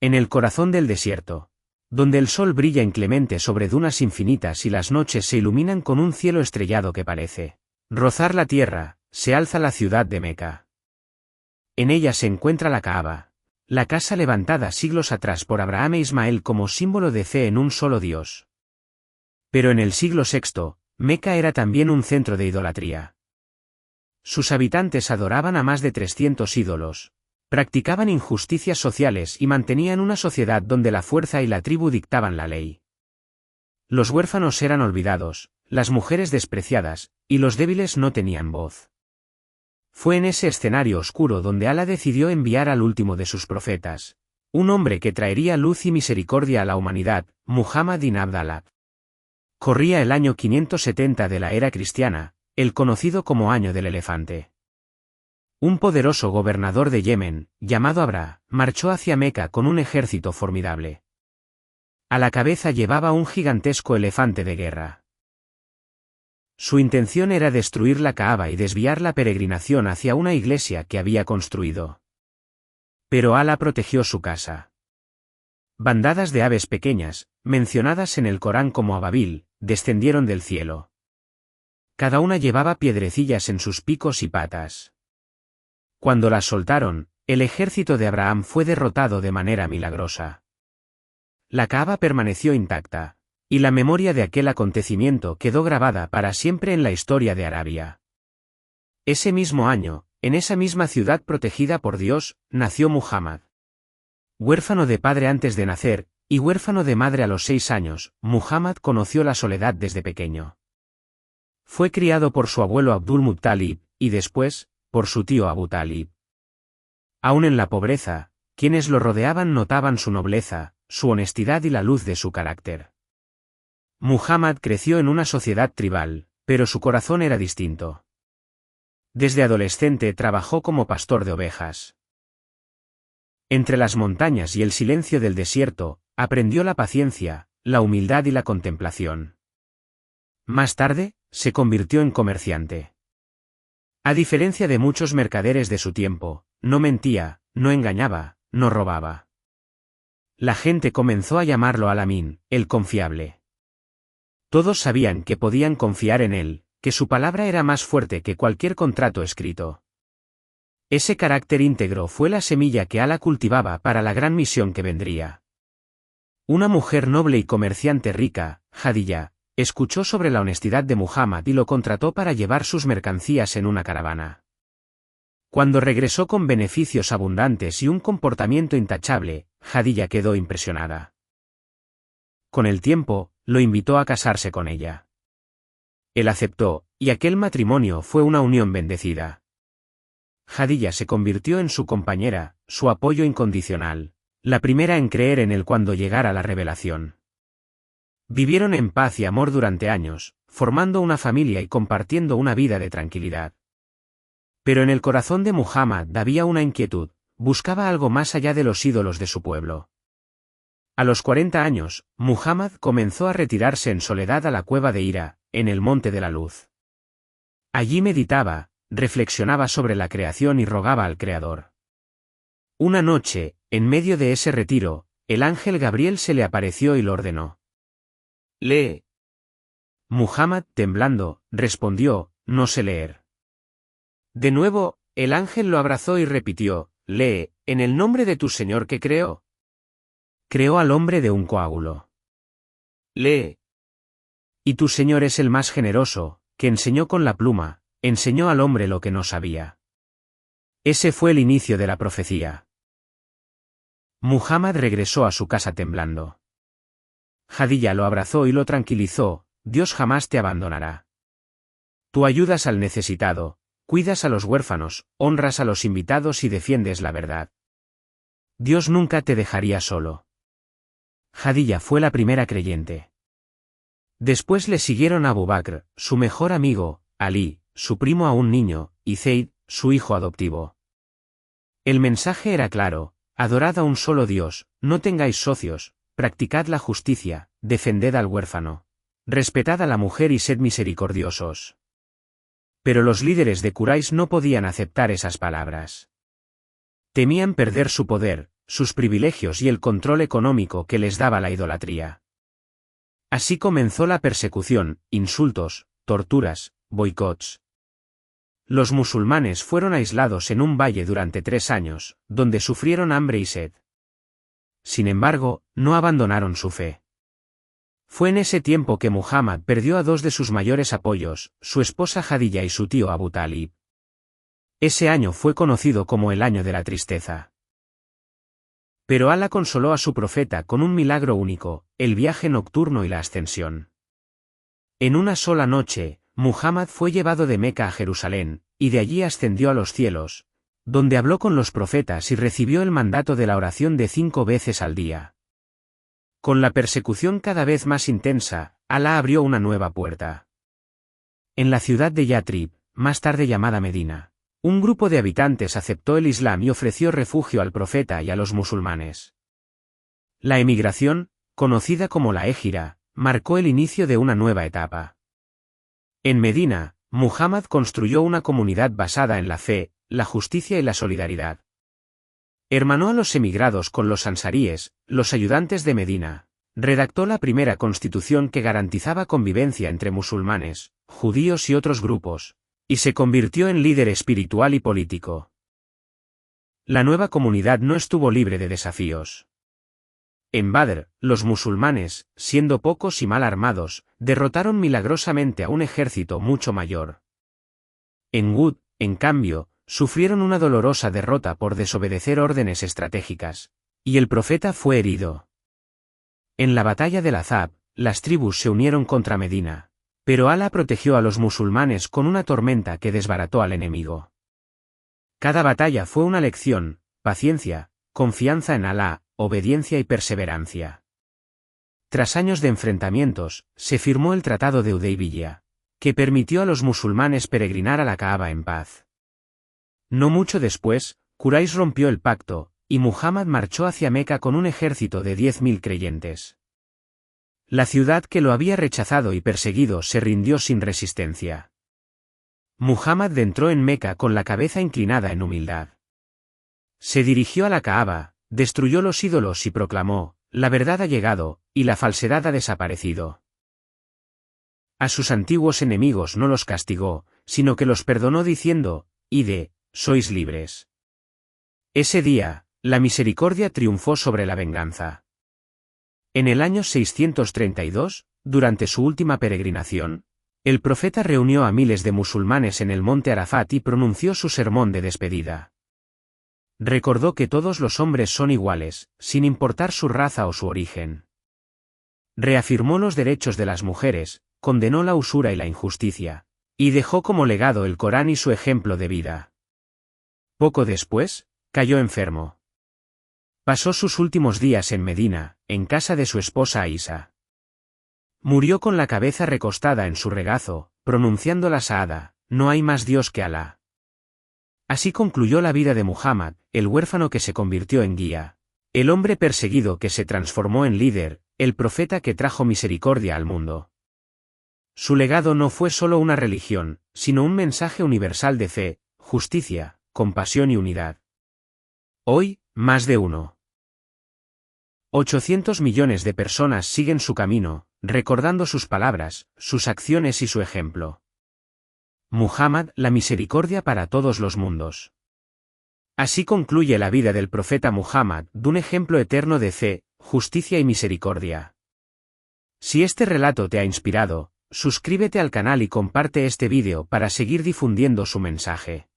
En el corazón del desierto, donde el sol brilla inclemente sobre dunas infinitas y las noches se iluminan con un cielo estrellado que parece rozar la tierra, se alza la ciudad de Meca. En ella se encuentra la Kaaba, la casa levantada siglos atrás por Abraham e Ismael como símbolo de fe en un solo Dios. Pero en el siglo VI, Meca era también un centro de idolatría. Sus habitantes adoraban a más de 300 ídolos, practicaban injusticias sociales y mantenían una sociedad donde la fuerza y la tribu dictaban la ley. Los huérfanos eran olvidados, las mujeres despreciadas, y los débiles no tenían voz. Fue en ese escenario oscuro donde Alá decidió enviar al último de sus profetas, un hombre que traería luz y misericordia a la humanidad, Muhammad ibn Abdallah. Corría el año 570 de la era cristiana, el conocido como Año del Elefante. Un poderoso gobernador de Yemen, llamado Abra, marchó hacia Meca con un ejército formidable. A la cabeza llevaba un gigantesco elefante de guerra. Su intención era destruir la Kaaba y desviar la peregrinación hacia una iglesia que había construido. Pero Alá protegió su casa. Bandadas de aves pequeñas, mencionadas en el Corán como ababil, descendieron del cielo. Cada una llevaba piedrecillas en sus picos y patas. Cuando las soltaron, el ejército de Abraham fue derrotado de manera milagrosa. La Kaaba permaneció intacta, y la memoria de aquel acontecimiento quedó grabada para siempre en la historia de Arabia. Ese mismo año, en esa misma ciudad protegida por Dios, nació Muhammad. Huérfano de padre antes de nacer, y huérfano de madre a los 6 años, Muhammad conoció la soledad desde pequeño. Fue criado por su abuelo Abdul Muttalib, y después, por su tío Abu Talib. Aún en la pobreza, quienes lo rodeaban notaban su nobleza, su honestidad y la luz de su carácter. Muhammad creció en una sociedad tribal, pero su corazón era distinto. Desde adolescente trabajó como pastor de ovejas. Entre las montañas y el silencio del desierto, aprendió la paciencia, la humildad y la contemplación. Más tarde, se convirtió en comerciante. A diferencia de muchos mercaderes de su tiempo, no mentía, no engañaba, no robaba. La gente comenzó a llamarlo Al-Amin, el confiable. Todos sabían que podían confiar en él, que su palabra era más fuerte que cualquier contrato escrito. Ese carácter íntegro fue la semilla que Alá cultivaba para la gran misión que vendría. Una mujer noble y comerciante rica, Jadilla, escuchó sobre la honestidad de Muhammad y lo contrató para llevar sus mercancías en una caravana. Cuando regresó con beneficios abundantes y un comportamiento intachable, Jadilla quedó impresionada. Con el tiempo, lo invitó a casarse con ella. Él aceptó, y aquel matrimonio fue una unión bendecida. Jadilla se convirtió en su compañera, su apoyo incondicional, la primera en creer en él cuando llegara la revelación. Vivieron en paz y amor durante años, formando una familia y compartiendo una vida de tranquilidad. Pero en el corazón de Muhammad había una inquietud, buscaba algo más allá de los ídolos de su pueblo. A los 40 años, Muhammad comenzó a retirarse en soledad a la cueva de Hira, en el Monte de la Luz. Allí meditaba, reflexionaba sobre la creación y rogaba al Creador. Una noche, en medio de ese retiro, el ángel Gabriel se le apareció y lo ordenó. «Lee». Muhammad, temblando, respondió, «No sé leer». De nuevo, el ángel lo abrazó y repitió, «Lee, en el nombre de tu Señor que creó». Creó al hombre de un coágulo. «Lee». Y tu Señor es el más generoso, que enseñó con la pluma, enseñó al hombre lo que no sabía. Ese fue el inicio de la profecía. Muhammad regresó a su casa temblando. Jadilla lo abrazó y lo tranquilizó, Dios jamás te abandonará. Tú ayudas al necesitado, cuidas a los huérfanos, honras a los invitados y defiendes la verdad. Dios nunca te dejaría solo. Jadilla fue la primera creyente. Después le siguieron Abu Bakr, su mejor amigo, Ali, su primo aún niño, y Zayd, su hijo adoptivo. El mensaje era claro, adorad a un solo Dios, no tengáis socios, practicad la justicia, defended al huérfano, respetad a la mujer y sed misericordiosos. Pero los líderes de Quraysh no podían aceptar esas palabras. Temían perder su poder, sus privilegios y el control económico que les daba la idolatría. Así comenzó la persecución, insultos, torturas, boicots. Los musulmanes fueron aislados en un valle durante 3 años, donde sufrieron hambre y sed. Sin embargo, no abandonaron su fe. Fue en ese tiempo que Muhammad perdió a 2 de sus mayores apoyos, su esposa Jadilla y su tío Abu Talib. Ese año fue conocido como el año de la tristeza. Pero Alá consoló a su profeta con un milagro único, el viaje nocturno y la ascensión. En una sola noche, Muhammad fue llevado de Meca a Jerusalén, y de allí ascendió a los cielos, donde habló con los profetas y recibió el mandato de la oración de 5 veces al día. Con la persecución cada vez más intensa, Alá abrió una nueva puerta. En la ciudad de Yatrib, más tarde llamada Medina, un grupo de habitantes aceptó el Islam y ofreció refugio al profeta y a los musulmanes. La emigración, conocida como la Hégira, marcó el inicio de una nueva etapa. En Medina, Muhammad construyó una comunidad basada en la fe, la justicia y la solidaridad. Hermanó a los emigrados con los ansaríes, los ayudantes de Medina. Redactó la primera constitución que garantizaba convivencia entre musulmanes, judíos y otros grupos, y se convirtió en líder espiritual y político. La nueva comunidad no estuvo libre de desafíos. En Badr, los musulmanes, siendo pocos y mal armados, derrotaron milagrosamente a un ejército mucho mayor. En Uhud, en cambio, sufrieron una dolorosa derrota por desobedecer órdenes estratégicas, y el profeta fue herido. En la batalla del Ahzab, las tribus se unieron contra Medina, pero Alá protegió a los musulmanes con una tormenta que desbarató al enemigo. Cada batalla fue una lección: paciencia, confianza en Alá, obediencia y perseverancia. Tras años de enfrentamientos, se firmó el Tratado de Hudaybiyah, que permitió a los musulmanes peregrinar a la Kaaba en paz. No mucho después, Quraysh rompió el pacto, y Muhammad marchó hacia Meca con un ejército de 10.000 creyentes. La ciudad que lo había rechazado y perseguido se rindió sin resistencia. Muhammad entró en Meca con la cabeza inclinada en humildad. Se dirigió a la Kaaba, destruyó los ídolos y proclamó: la verdad ha llegado, y la falsedad ha desaparecido. A sus antiguos enemigos no los castigó, sino que los perdonó diciendo: id, sois libres. Ese día, la misericordia triunfó sobre la venganza. En el año 632, durante su última peregrinación, el profeta reunió a miles de musulmanes en el monte Arafat y pronunció su sermón de despedida. Recordó que todos los hombres son iguales, sin importar su raza o su origen. Reafirmó los derechos de las mujeres, condenó la usura y la injusticia, y dejó como legado el Corán y su ejemplo de vida. Poco después, cayó enfermo. Pasó sus últimos días en Medina, en casa de su esposa Aisha. Murió con la cabeza recostada en su regazo, pronunciando la Shahada: no hay más Dios que Alá. Así concluyó la vida de Muhammad, el huérfano que se convirtió en guía, el hombre perseguido que se transformó en líder, el profeta que trajo misericordia al mundo. Su legado no fue solo una religión, sino un mensaje universal de fe, justicia, compasión y unidad. Hoy, más de 800 millones de personas siguen su camino, recordando sus palabras, sus acciones y su ejemplo. Muhammad, la misericordia para todos los mundos. Así concluye la vida del profeta Muhammad, de un ejemplo eterno de fe, justicia y misericordia. Si este relato te ha inspirado, suscríbete al canal y comparte este vídeo para seguir difundiendo su mensaje.